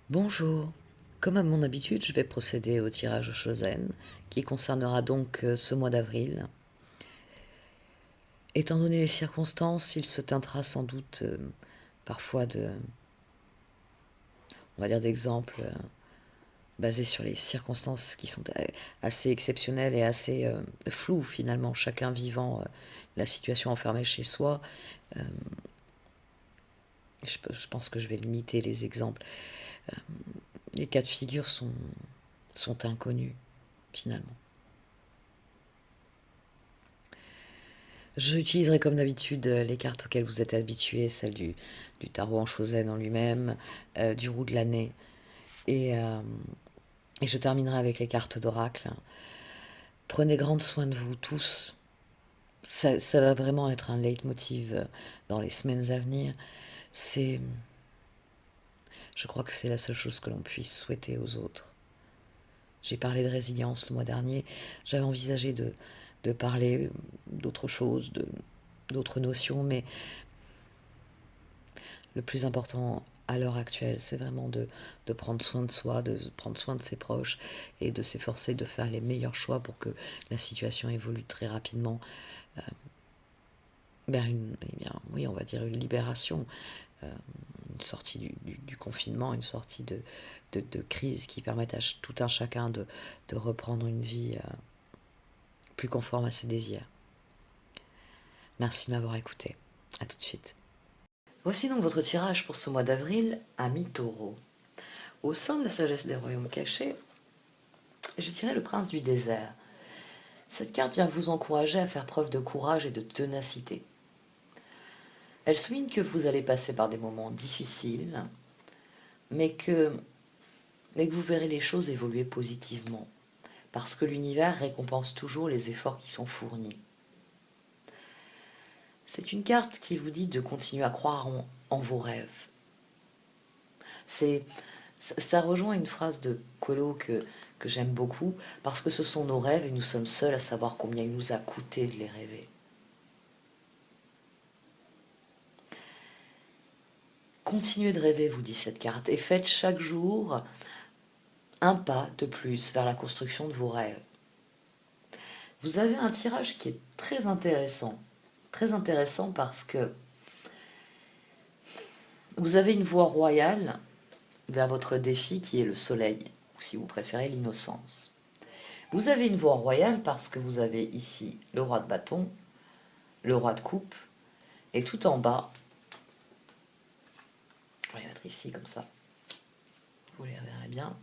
Bonjour. Comme à mon habitude, je vais procéder au tirage au Chosen, qui concernera donc ce mois d'avril. Étant donné les circonstances, il se teintera sans doute parfois on va dire, d'exemples basés sur les circonstances qui sont assez exceptionnelles et assez floues finalement, chacun vivant la situation enfermée chez soi. Euh, je pense que je vais limiter les exemples. Euh, les cas de figure sont inconnus finalement. J'utiliserai comme d'habitude les cartes auxquelles vous êtes habitués, celles du tarot en Chosen en lui-même, du roue de l'année. Et je terminerai avec les cartes d'oracle. Prenez grand soin de vous tous. Ça va vraiment être un leitmotiv dans les semaines à venir. C'est, je crois que c'est la seule chose que l'on puisse souhaiter aux autres. J'ai parlé de résilience le mois dernier. J'avais envisagé de parler d'autre chose, d'autres notions, mais le plus important à l'heure actuelle, c'est vraiment de prendre soin de soi, de prendre soin de ses proches et de s'efforcer de faire les meilleurs choix pour que la situation évolue très rapidement vers eh bien, oui, on va dire une libération, euh, une sortie du confinement, une sortie de crise qui permette à tout un chacun de reprendre une vie plus conforme à ses désirs. Merci de m'avoir écouté. À tout de suite. Voici donc votre tirage pour ce mois d'avril, ami Taureau. Au sein de la sagesse des royaumes cachés, j'ai tiré le prince du désert. Cette carte vient vous encourager à faire preuve de courage et de ténacité. Elle souligne que vous allez passer par des moments difficiles, mais que vous verrez les choses évoluer positivement, parce que l'univers récompense toujours les efforts qui sont fournis. C'est une carte qui vous dit de continuer à croire en vos rêves. Ça rejoint une phrase de Colo que j'aime beaucoup, parce que ce sont nos rêves et nous sommes seuls à savoir combien il nous a coûté de les rêver. Continuez de rêver, vous dit cette carte, et faites chaque jour un pas de plus vers la construction de vos rêves. Vous avez un tirage qui est très intéressant parce que vous avez une voie royale vers votre défi qui est le soleil, ou si vous préférez l'innocence. Vous avez une voie royale parce que vous avez ici le roi de bâton, le roi de coupe, et tout en bas, je vais mettre ici comme ça, vous les verrez bien,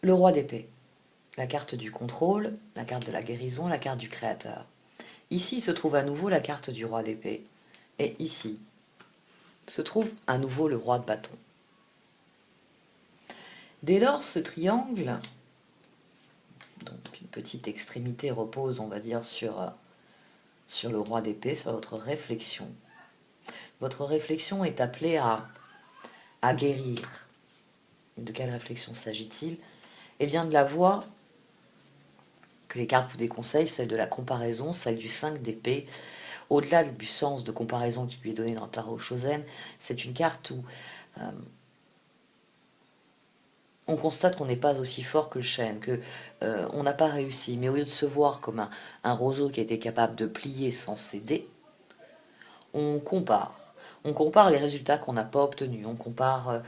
le roi d'épée, la carte du contrôle, la carte de la guérison, la carte du créateur. Ici se trouve à nouveau la carte du roi d'épée, et ici se trouve à nouveau le roi de bâton. Dès lors, ce triangle, dont une petite extrémité repose, on va dire, sur le roi d'épée, sur votre réflexion. Votre réflexion est appelée à guérir. De quelle réflexion s'agit-il? Eh bien, de la voie que les cartes vous déconseillent, celle de la comparaison, celle du 5 d'épée. Au-delà du sens de comparaison qui lui est donné dans le tarot Shosen, c'est une carte où on constate qu'on n'est pas aussi fort que le chêne, que on n'a pas réussi. Mais au lieu de se voir comme un roseau qui était capable de plier sans céder, on compare. On compare les résultats qu'on n'a pas obtenus. On compare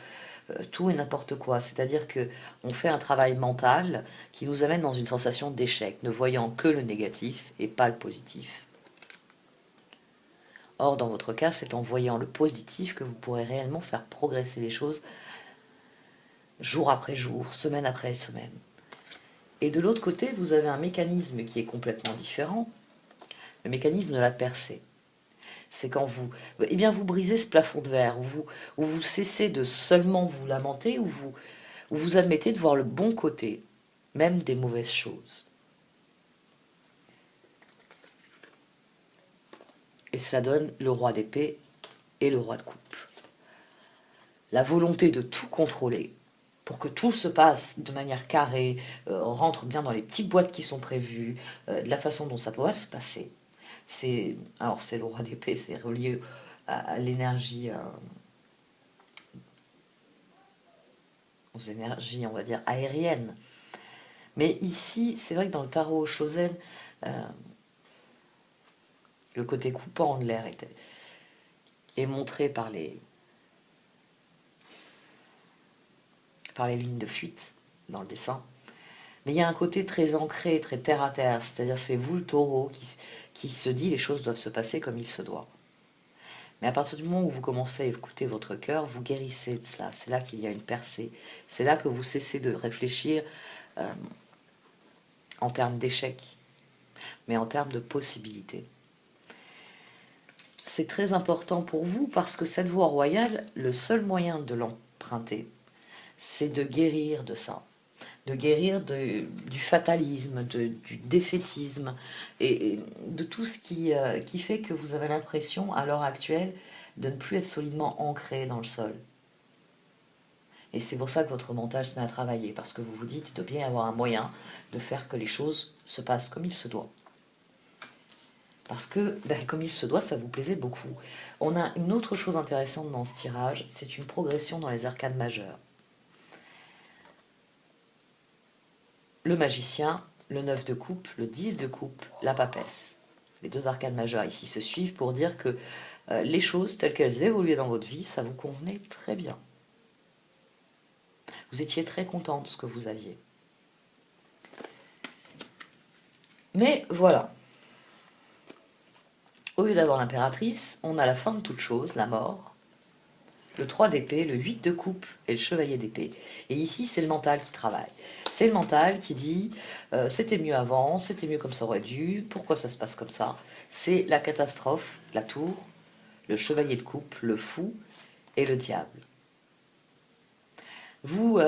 tout et n'importe quoi. C'est-à-dire que on fait un travail mental qui nous amène dans une sensation d'échec, ne voyant que le négatif et pas le positif. Or, dans votre cas, c'est en voyant le positif que vous pourrez réellement faire progresser les choses jour après jour, semaine après semaine. Et de l'autre côté, vous avez un mécanisme qui est complètement différent, le mécanisme de la percée. C'est quand vous brisez ce plafond de verre, où vous cessez de seulement vous lamenter, où vous admettez de voir le bon côté, même des mauvaises choses. Et cela donne le roi d'épée et le roi de coupe. La volonté de tout contrôler, pour que tout se passe de manière carrée, rentre bien dans les petites boîtes qui sont prévues, de la façon dont ça doit se passer. Alors c'est le roi d'épée, c'est relié à l'énergie aux énergies, on va dire, aériennes. Mais ici, c'est vrai que dans le tarot Shozen, le côté coupant de l'air est montré par les lignes de fuite dans le dessin. Mais il y a un côté très ancré, très terre à terre, c'est-à-dire c'est vous le taureau qui se dit les choses doivent se passer comme il se doit. Mais à partir du moment où vous commencez à écouter votre cœur, vous guérissez de cela. C'est là qu'il y a une percée. C'est là que vous cessez de réfléchir en termes d'échec, mais en termes de possibilités. C'est très important pour vous parce que cette voie royale, le seul moyen de l'emprunter, c'est de guérir de ça. De guérir du fatalisme, du défaitisme et de tout ce qui fait que vous avez l'impression, à l'heure actuelle, de ne plus être solidement ancré dans le sol. Et c'est pour ça que votre mental se met à travailler, parce que vous vous dites, il doit bien y avoir un moyen de faire que les choses se passent comme il se doit. Parce que, comme il se doit, ça vous plaisait beaucoup. On a une autre chose intéressante dans ce tirage, c'est une progression dans les arcanes majeures. Le magicien, le 9 de coupe, le 10 de coupe, la papesse. Les deux arcanes majeures ici se suivent pour dire que les choses telles qu'elles évoluaient dans votre vie, ça vous convenait très bien. Vous étiez très content de ce que vous aviez. Mais voilà. Au lieu d'avoir l'impératrice, on a la fin de toute chose, la mort, le 3 d'épée, le 8 de coupe et le chevalier d'épée. Et ici, c'est le mental qui travaille. C'est le mental qui dit c'était mieux avant, c'était mieux comme ça aurait dû, pourquoi ça se passe comme ça. C'est la catastrophe, la tour, le chevalier de coupe, le fou et le diable. Vous,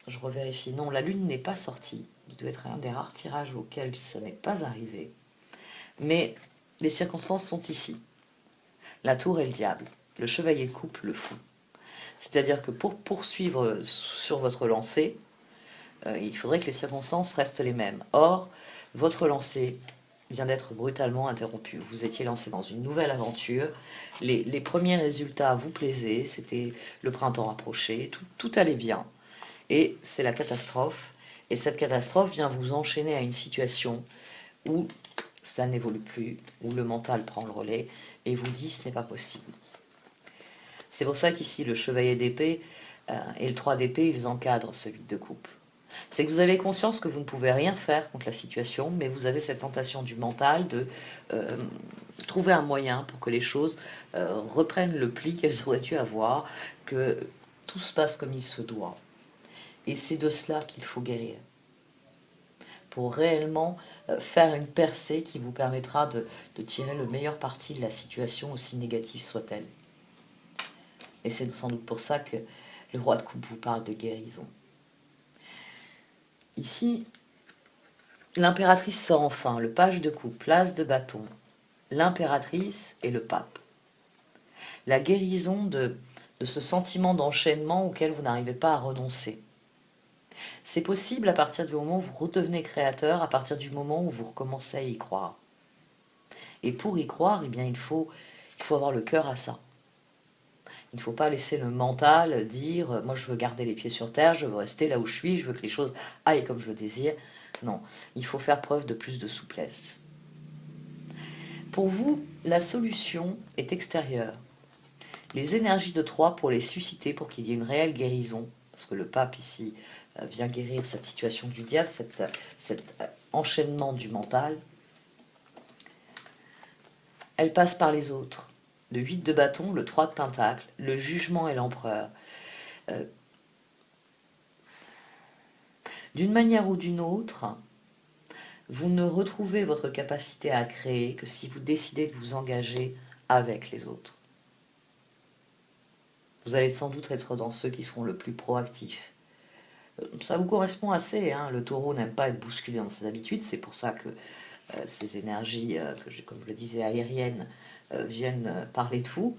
je revérifie, non, la lune n'est pas sortie. Il doit être un des rares tirages auxquels ça n'est pas arrivé. Mais les circonstances sont ici. La tour et le diable, le chevalier de coupe, le fou. C'est-à-dire que pour poursuivre sur votre lancée, il faudrait que les circonstances restent les mêmes. Or, votre lancée vient d'être brutalement interrompue. Vous étiez lancé dans une nouvelle aventure. Les premiers résultats vous plaisaient. C'était le printemps approché. Tout allait bien. Et c'est la catastrophe. Et cette catastrophe vient vous enchaîner à une situation où ça n'évolue plus, où le mental prend le relais et vous dit ce n'est pas possible. C'est pour ça qu'ici le chevalier d'épée et le 3 d'épée, ils encadrent ce 8 de coupe. C'est que vous avez conscience que vous ne pouvez rien faire contre la situation, mais vous avez cette tentation du mental de trouver un moyen pour que les choses reprennent le pli qu'elles auraient dû avoir, que tout se passe comme il se doit. Et c'est de cela qu'il faut guérir. Pour réellement faire une percée qui vous permettra de tirer le meilleur parti de la situation, aussi négative soit-elle. Et c'est sans doute pour ça que le roi de coupe vous parle de guérison. Ici, l'impératrice sort enfin, le page de coupe, l'as de bâton, l'impératrice et le pape. La guérison de ce sentiment d'enchaînement auquel vous n'arrivez pas à renoncer. C'est possible à partir du moment où vous redevenez créateur, à partir du moment où vous recommencez à y croire. Et pour y croire, eh bien, il faut avoir le cœur à ça. Il ne faut pas laisser le mental dire « moi je veux garder les pieds sur terre, je veux rester là où je suis, je veux que les choses aillent comme je le désire ». Non, il faut faire preuve de plus de souplesse. Pour vous, la solution est extérieure. Les énergies de 3 pour les susciter, pour qu'il y ait une réelle guérison, parce que le pape ici vient guérir cette situation du diable, cet enchaînement du mental, elle passe par les autres. Le 8 de bâton, le 3 de pentacle, le jugement et l'empereur. D'une manière ou d'une autre, vous ne retrouvez votre capacité à créer que si vous décidez de vous engager avec les autres. Vous allez sans doute être dans ceux qui seront le plus proactifs. Ça vous correspond assez, hein. Le taureau n'aime pas être bousculé dans ses habitudes, c'est pour ça que ces énergies, comme je le disais, aériennes, viennent parler de vous.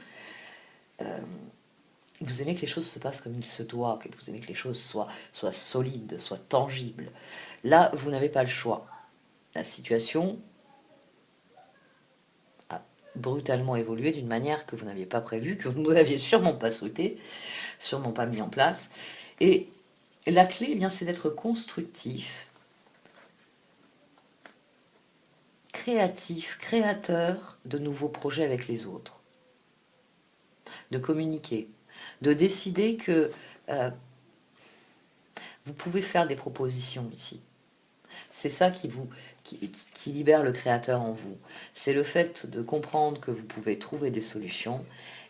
Vous aimez que les choses se passent comme il se doit, que vous aimez que les choses soient solides, soient tangibles. Là, vous n'avez pas le choix. La situation a brutalement évolué d'une manière que vous n'aviez pas prévue, que vous n'aviez sûrement pas souhaité, sûrement pas mis en place. Et la clé, eh bien, c'est d'être constructif, créatif, créateur de nouveaux projets avec les autres, de communiquer, de décider que vous pouvez faire des propositions ici. C'est ça qui libère le créateur en vous. C'est le fait de comprendre que vous pouvez trouver des solutions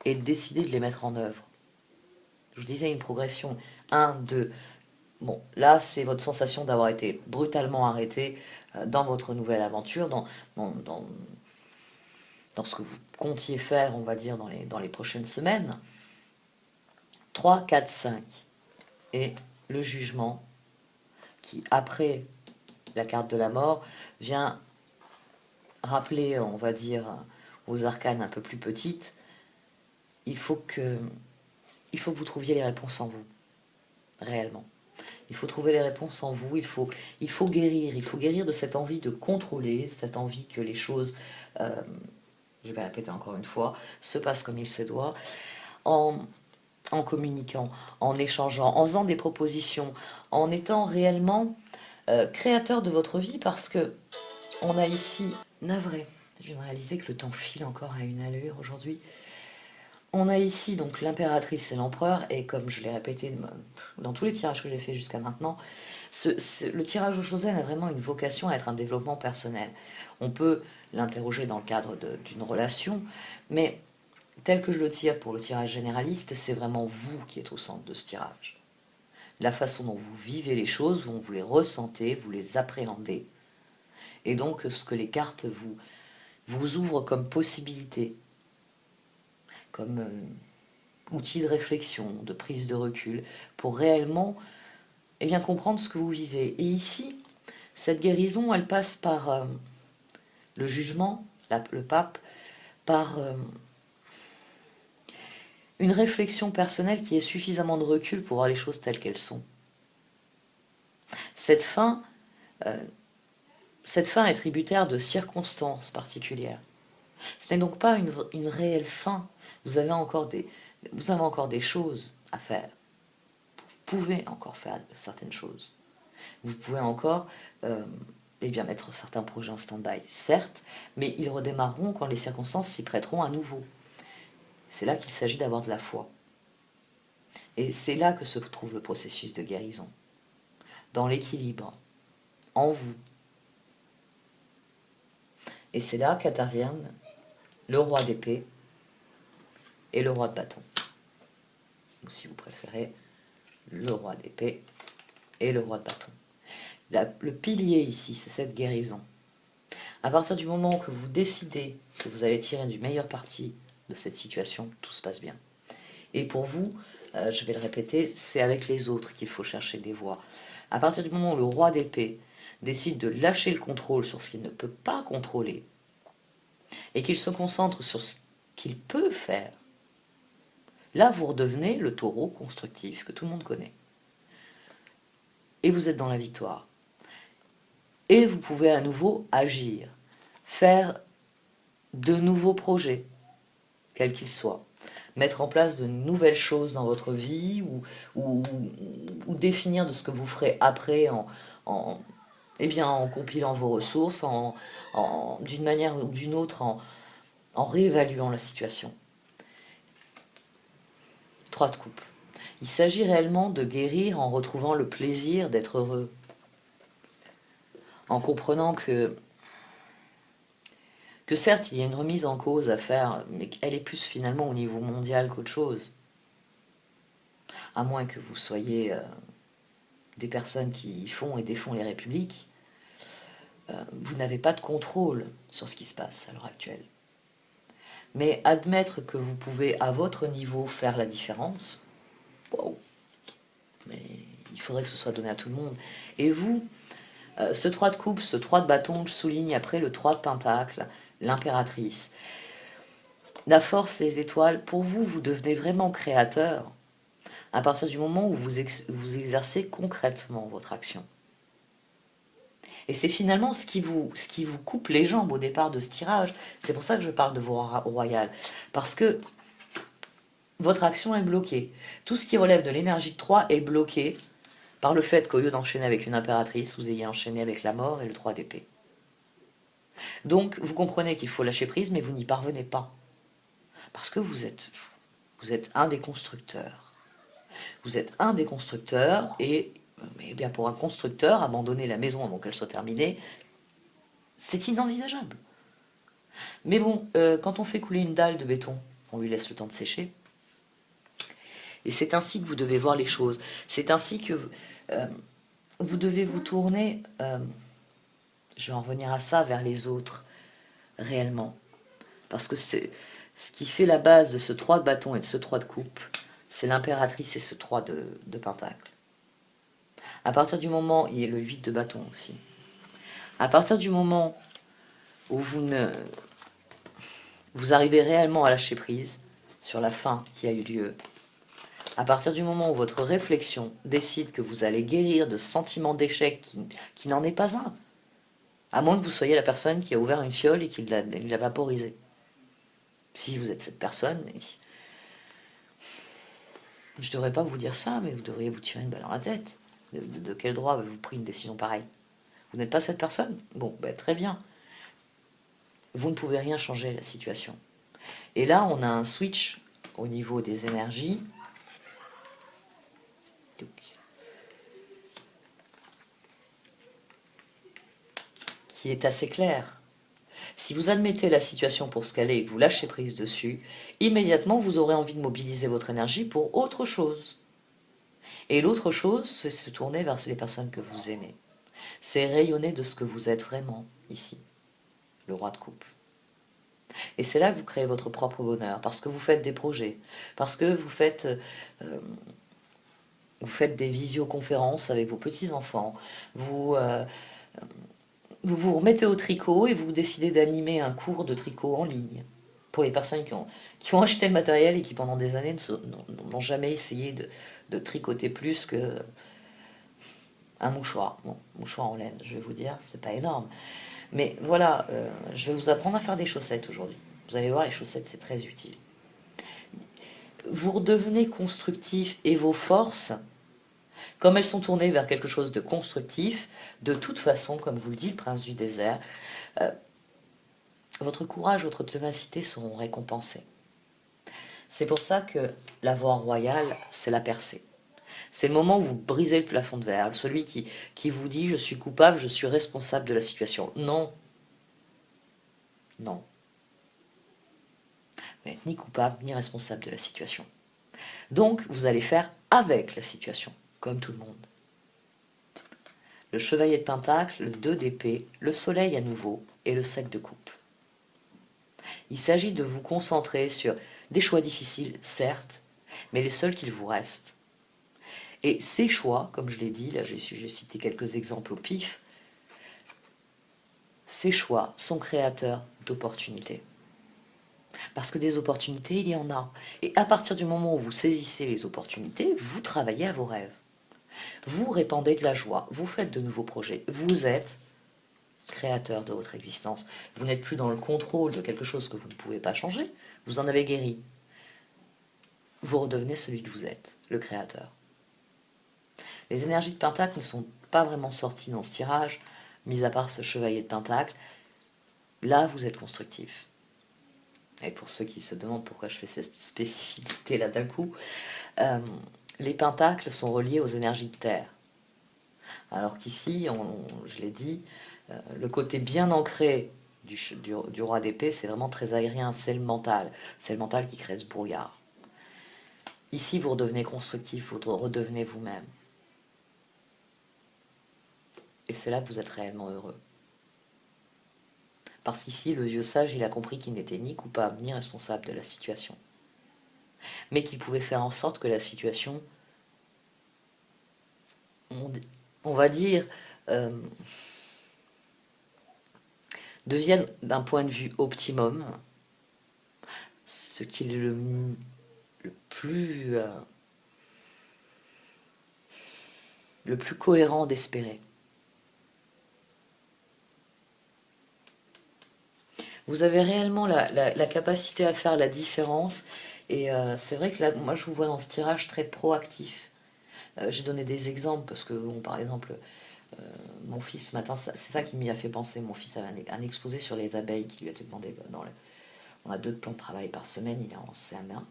et de décider de les mettre en œuvre. Je vous disais une progression 1, 2. Bon, là, c'est votre sensation d'avoir été brutalement arrêté dans votre nouvelle aventure, dans, dans ce que vous comptiez faire, on va dire, dans les prochaines semaines. 3, 4, 5. Et le jugement qui, après la carte de la mort, vient rappeler, on va dire, aux arcanes un peu plus petites. Il faut que vous trouviez les réponses en vous, réellement. Il faut trouver les réponses en vous, il faut guérir de cette envie de contrôler, cette envie que les choses, je vais répéter encore une fois, se passent comme il se doit, en communiquant, en échangeant, en faisant des propositions, en étant réellement créateur de votre vie, parce que on a ici, navré, je viens de réaliser que le temps file encore à une allure aujourd'hui. On a ici donc l'impératrice et l'empereur, et comme je l'ai répété dans tous les tirages que j'ai fait jusqu'à maintenant, le tirage au Chosen a vraiment une vocation à être un développement personnel. On peut l'interroger dans le cadre d'une relation, mais tel que je le tire pour le tirage généraliste, c'est vraiment vous qui êtes au centre de ce tirage. La façon dont vous vivez les choses, dont vous les ressentez, vous les appréhendez, et donc ce que les cartes vous ouvrent comme possibilité, comme outil de réflexion, de prise de recul, pour réellement bien, comprendre ce que vous vivez. Et ici, cette guérison, elle passe par le jugement, le pape, par une réflexion personnelle qui ait suffisamment de recul pour voir les choses telles qu'elles sont. Cette fin est tributaire de circonstances particulières. Ce n'est donc pas une réelle fin. Vous avez encore des choses à faire. Vous pouvez encore faire certaines choses. Vous pouvez encore mettre certains projets en stand-by, certes, mais ils redémarreront quand les circonstances s'y prêteront à nouveau. C'est là qu'il s'agit d'avoir de la foi. Et c'est là que se trouve le processus de guérison. Dans l'équilibre, en vous. Et c'est là qu'interviennent le roi d'épée et le roi de bâton. Ou si vous préférez, le roi d'épée et le roi de bâton. Le pilier ici, c'est cette guérison. À partir du moment que vous décidez que vous allez tirer du meilleur parti de cette situation, tout se passe bien. Et pour vous, je vais le répéter, c'est avec les autres qu'il faut chercher des voies. À partir du moment où le roi d'épée décide de lâcher le contrôle sur ce qu'il ne peut pas contrôler et qu'il se concentre sur ce qu'il peut faire, là vous redevenez le taureau constructif que tout le monde connaît. Et vous êtes dans la victoire. Et vous pouvez à nouveau agir, faire de nouveaux projets, quels qu'ils soient, mettre en place de nouvelles choses dans votre vie ou définir de ce que vous ferez après en compilant vos ressources, d'une manière ou d'une autre, en réévaluant la situation. 3 de coupe. Il s'agit réellement de guérir en retrouvant le plaisir d'être heureux, en comprenant que certes, il y a une remise en cause à faire, mais qu'elle est plus finalement au niveau mondial qu'autre chose. À moins que vous soyez des personnes qui font et défont les républiques, vous n'avez pas de contrôle sur ce qui se passe à l'heure actuelle. Mais admettre que vous pouvez, à votre niveau, faire la différence, wow. Mais il faudrait que ce soit donné à tout le monde. Et vous, ce 3 de coupe, ce 3 de bâton, le souligne après le 3 de pentacle, l'impératrice. La force, les étoiles, pour vous, vous devenez vraiment créateur à partir du moment où vous exercez concrètement votre action. Et c'est finalement ce qui vous coupe les jambes au départ de ce tirage. C'est pour ça que je parle de vos royales. Parce que votre action est bloquée. Tout ce qui relève de l'énergie de 3 est bloqué par le fait qu'au lieu d'enchaîner avec une impératrice, vous ayez enchaîné avec la mort et le 3 d'épée. Donc, vous comprenez qu'il faut lâcher prise, mais vous n'y parvenez pas. Parce que vous êtes un des constructeurs. Vous êtes un des constructeurs, et eh bien pour un constructeur, abandonner la maison avant qu'elle soit terminée, c'est inenvisageable. Mais bon, quand on fait couler une dalle de béton, on lui laisse le temps de sécher. Et c'est ainsi que vous devez voir les choses. C'est ainsi que vous devez vous tourner, je vais en revenir à ça, vers les autres, réellement. Parce que c'est ce qui fait la base de ce 3 de bâton et de ce 3 de coupe, c'est l'impératrice et ce 3 de pentacle. À partir du moment, il y a le 8 de bâton aussi. À partir du moment où vous arrivez réellement à lâcher prise sur la fin qui a eu lieu, à partir du moment où votre réflexion décide que vous allez guérir de sentiments d'échec qui n'en est pas un, à moins que vous soyez la personne qui a ouvert une fiole et qui l'a vaporisée. Si vous êtes cette personne, je ne devrais pas vous dire ça, mais vous devriez vous tirer une balle dans la tête. De quel droit avez-vous pris une décision pareille? Vous n'êtes pas cette personne? Bon, ben, très bien. Vous ne pouvez rien changer à la situation. Et là, on a un switch au niveau des énergies. Qui est assez clair. Si vous admettez la situation pour ce qu'elle est et que vous lâchez prise dessus, immédiatement vous aurez envie de mobiliser votre énergie pour autre chose. Et l'autre chose, c'est se tourner vers les personnes que vous aimez. C'est rayonner de ce que vous êtes vraiment ici, le roi de coupe. Et c'est là que vous créez votre propre bonheur, parce que vous faites des projets, parce que vous faites des visioconférences avec vos petits-enfants, vous vous remettez au tricot et vous décidez d'animer un cours de tricot en ligne. Pour les personnes qui ont acheté le matériel et qui pendant des années n'ont jamais essayé de tricoter plus que un mouchoir. Bon, mouchoir en laine, je vais vous dire, c'est pas énorme. Mais voilà, je vais vous apprendre à faire des chaussettes aujourd'hui. Vous allez voir, les chaussettes, c'est très utile. Vous redevenez constructif et vos forces, comme elles sont tournées vers quelque chose de constructif, de toute façon, comme vous le dit le prince du désert, votre courage, votre ténacité seront récompensés. C'est pour ça que la voie royale, c'est la percée. C'est le moment où vous brisez le plafond de verre, celui qui vous dit « je suis coupable, je suis responsable de la situation ». Non. Non. Vous n'êtes ni coupable, ni responsable de la situation. Donc, vous allez faire avec la situation, comme tout le monde. Le chevalier de pentacle, le 2 d'épée, le soleil à nouveau et le 7 de coupe. Il s'agit de vous concentrer sur des choix difficiles, certes, mais les seuls qu'il vous reste. Et ces choix, comme je l'ai dit, là j'ai cité quelques exemples au pif, ces choix sont créateurs d'opportunités. Parce que des opportunités, il y en a. Et à partir du moment où vous saisissez les opportunités, vous travaillez à vos rêves. Vous répandez de la joie, vous faites de nouveaux projets. Vous êtes créateur de votre existence. Vous n'êtes plus dans le contrôle de quelque chose que vous ne pouvez pas changer. Vous en avez guéri. Vous redevenez celui que vous êtes, le créateur. Les énergies de Pentacle ne sont pas vraiment sorties dans ce tirage, mis à part ce chevalier de Pentacle. Là, vous êtes constructif. Et pour ceux qui se demandent pourquoi je fais cette spécificité là d'un coup, les pentacles sont reliés aux énergies de terre. Alors qu'ici, je l'ai dit, le côté bien ancré du roi d'épée, c'est vraiment très aérien, c'est le mental. C'est le mental qui crée ce brouillard. Ici, vous redevenez constructif, vous redevenez vous-même. Et c'est là que vous êtes réellement heureux. Parce qu'ici, le vieux sage, il a compris qu'il n'était ni coupable ni responsable de la situation. Mais qu'il pouvait faire en sorte que la situation, on va dire, devienne d'un point de vue optimum ce qu'il est le plus cohérent d'espérer. Vous avez réellement la capacité à faire la différence Et c'est vrai que là, moi, je vous vois dans ce tirage très proactif. J'ai donné des exemples parce que, bon, par exemple, mon fils, ce matin, c'est ça qui m'y a fait penser. Mon fils avait un exposé sur les abeilles qui lui a été demandé on a 2 plans de travail par semaine, il est en CM1.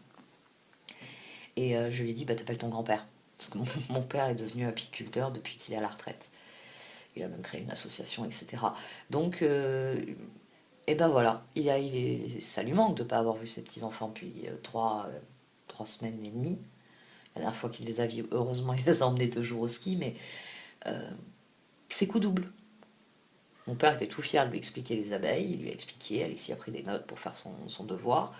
Et je lui ai dit, bah, t'appelles ton grand-père. Parce que mon père est devenu apiculteur depuis qu'il est à la retraite. Il a même créé une association, etc. Donc, et ben voilà, ça lui manque de ne pas avoir vu ses petits-enfants depuis 3 semaines et demie. La dernière fois qu'il les a vus, heureusement, il les a emmenés 2 jours au ski, mais c'est coup double. Mon père était tout fier de lui expliquer les abeilles, il lui a expliqué, Alexis a pris des notes pour faire son devoir.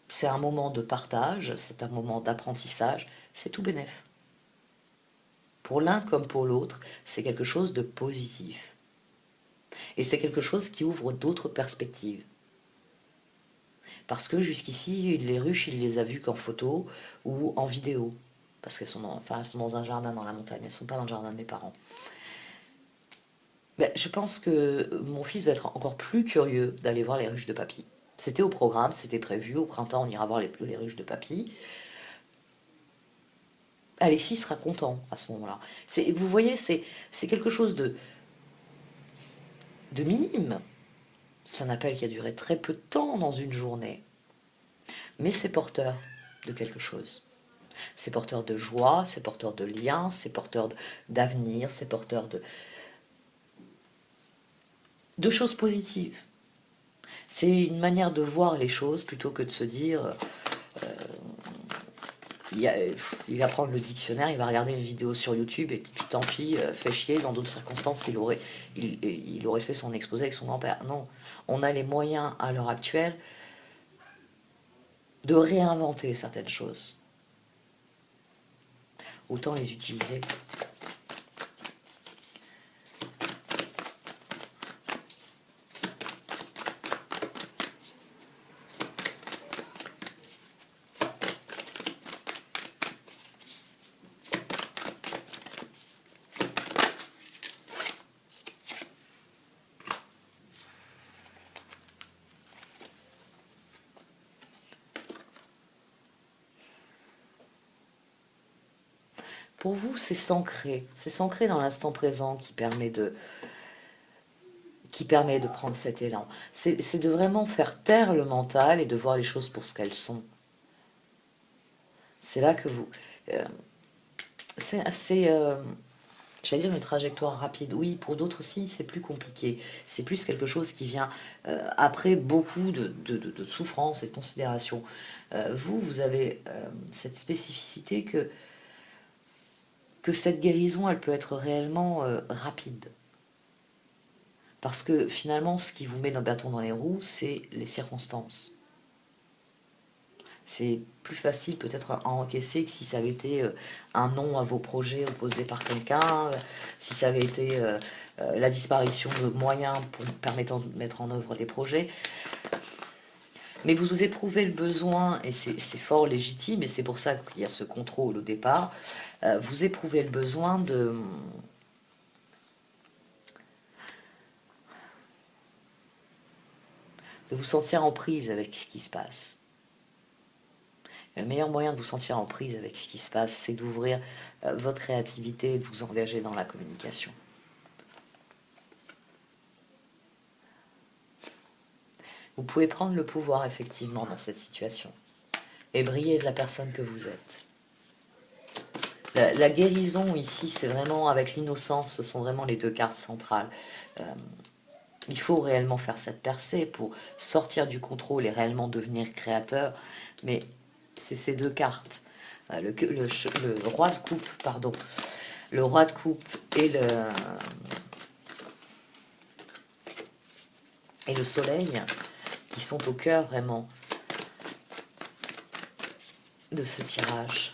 C'est un moment de partage, c'est un moment d'apprentissage, c'est tout bénef. Pour l'un comme pour l'autre, c'est quelque chose de positif. Et c'est quelque chose qui ouvre d'autres perspectives. Parce que jusqu'ici, les ruches, il les a vues qu'en photo ou en vidéo. Parce qu'elles sont, elles sont dans un jardin dans la montagne, elles ne sont pas dans le jardin de mes parents. Ben, je pense que mon fils va être encore plus curieux d'aller voir les ruches de papy. C'était au programme, c'était prévu, au printemps on ira voir les ruches de papy. Alexis sera content à ce moment-là. Vous voyez, c'est quelque chose de minime. C'est un appel qui a duré très peu de temps dans une journée. Mais c'est porteur de quelque chose. C'est porteur de joie, c'est porteur de lien, c'est porteur d'avenir, c'est porteur de choses positives. C'est une manière de voir les choses plutôt que de se dire il va prendre le dictionnaire, il va regarder une vidéo sur YouTube et puis tant pis, fait chier, dans d'autres circonstances il aurait fait son exposé avec son grand-père. Non, on a les moyens à l'heure actuelle de réinventer certaines choses. Autant les utiliser. Pour vous, c'est s'ancrer dans l'instant présent qui permet de prendre cet élan. C'est de vraiment faire taire le mental et de voir les choses pour ce qu'elles sont. C'est là que vous... c'est assez... j'allais dire une trajectoire rapide. Oui, pour d'autres aussi, c'est plus compliqué. C'est plus quelque chose qui vient après beaucoup de souffrance et de considération. Vous avez cette spécificité que cette guérison, elle peut être réellement rapide. Parce que finalement, ce qui vous met d'un bâton dans les roues, c'est les circonstances. C'est plus facile peut-être à encaisser que si ça avait été un non à vos projets opposés par quelqu'un, si ça avait été la disparition de moyens permettant de mettre en œuvre des projets. Mais vous éprouvez le besoin, et c'est fort légitime, et c'est pour ça qu'il y a ce contrôle au départ, vous éprouvez le besoin de vous sentir en prise avec ce qui se passe. Le meilleur moyen de vous sentir en prise avec ce qui se passe, c'est d'ouvrir votre créativité et de vous engager dans la communication. Vous pouvez prendre le pouvoir effectivement dans cette situation et briller de la personne que vous êtes. La guérison ici, c'est vraiment avec l'innocence, ce sont vraiment les 2 cartes centrales. Il faut réellement faire cette percée pour sortir du contrôle et réellement devenir créateur, mais c'est ces 2 cartes. Le roi de coupe, pardon. Le roi de coupe et le soleil qui sont au cœur vraiment de ce tirage.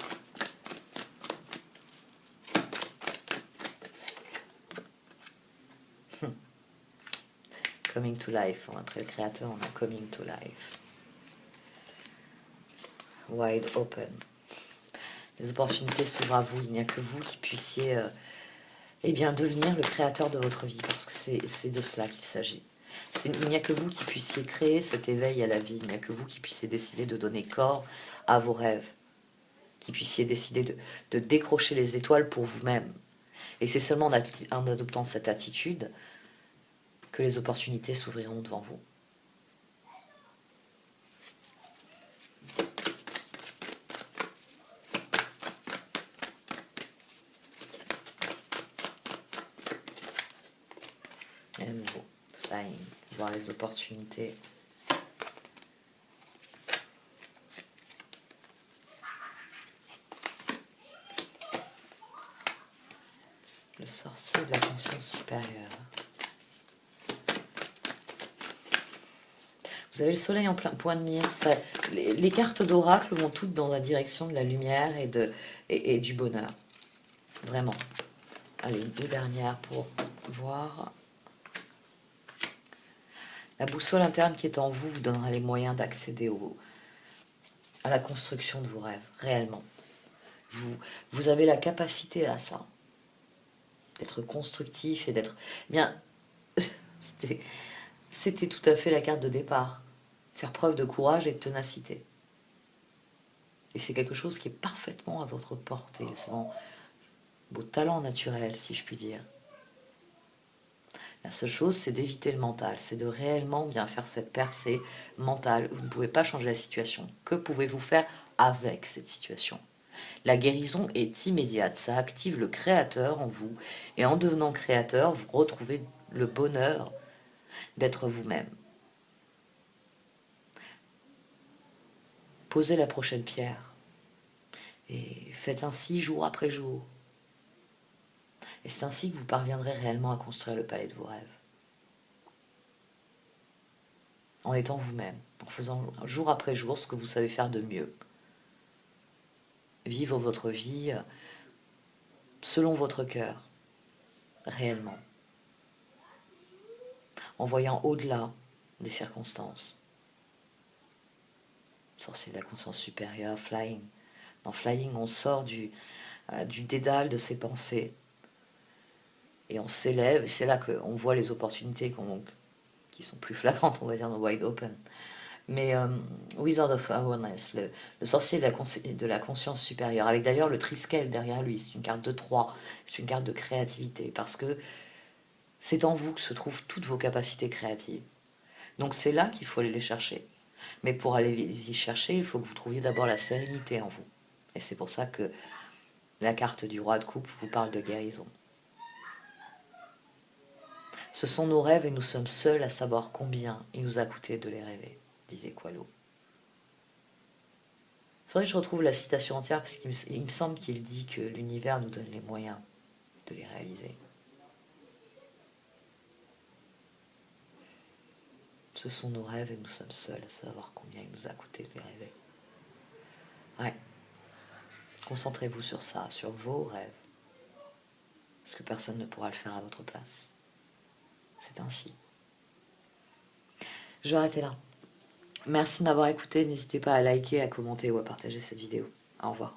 Coming to life. Après le créateur, on a coming to life. Wide open. Les opportunités s'ouvrent à vous. Il n'y a que vous qui puissiez devenir le créateur de votre vie. Parce que c'est de cela qu'il s'agit. Il n'y a que vous qui puissiez créer cet éveil à la vie, il n'y a que vous qui puissiez décider de donner corps à vos rêves, qui puissiez décider de décrocher les étoiles pour vous-même. Et c'est seulement en adoptant cette attitude que les opportunités s'ouvriront devant vous. Et à nouveau, flying, voir les opportunités. Le sorcier de la conscience supérieure. Vous avez le soleil en plein point de mire. Les cartes d'oracle vont toutes dans la direction de la lumière et du bonheur. Vraiment. Allez, une deux dernières pour voir. La boussole interne qui est en vous vous donnera les moyens d'accéder à la construction de vos rêves, réellement. Vous avez la capacité à ça, d'être constructif et d'être... Bien, c'était tout à fait la carte de départ. Faire preuve de courage et de ténacité. Et c'est quelque chose qui est parfaitement à votre portée, sans vos talents naturels, si je puis dire. La seule chose, c'est d'éviter le mental, c'est de réellement bien faire cette percée mentale. Vous ne pouvez pas changer la situation. Que pouvez-vous faire avec cette situation? La guérison est immédiate, ça active le créateur en vous. Et en devenant créateur, vous retrouvez le bonheur d'être vous-même. Posez la prochaine pierre. Et faites ainsi jour après jour. Et c'est ainsi que vous parviendrez réellement à construire le palais de vos rêves. En étant vous-même, en faisant jour après jour ce que vous savez faire de mieux. Vivre votre vie selon votre cœur, réellement. En voyant au-delà des circonstances. Sorcier de la conscience supérieure, flying. Dans flying, on sort du dédale de ses pensées. Et on s'élève, et c'est là qu'on voit les opportunités qui sont plus flagrantes, on va dire, dans Wide Open. Mais Wizard of Awareness, le sorcier de la conscience supérieure, avec d'ailleurs le Triskel derrière lui, c'est une carte de 3, c'est une carte de créativité, parce que c'est en vous que se trouvent toutes vos capacités créatives. Donc c'est là qu'il faut aller les chercher. Mais pour aller les y chercher, il faut que vous trouviez d'abord la sérénité en vous. Et c'est pour ça que la carte du roi de coupe vous parle de guérison. Ce sont nos rêves et nous sommes seuls à savoir combien il nous a coûté de les rêver, disait Qualo. Il faudrait que je retrouve la citation entière parce qu'il me semble qu'il dit que l'univers nous donne les moyens de les réaliser. Ce sont nos rêves et nous sommes seuls à savoir combien il nous a coûté de les rêver. Ouais. Concentrez-vous sur ça, sur vos rêves. Parce que personne ne pourra le faire à votre place. C'est ainsi. Je vais arrêter là. Merci de m'avoir écouté. N'hésitez pas à liker, à commenter ou à partager cette vidéo. Au revoir.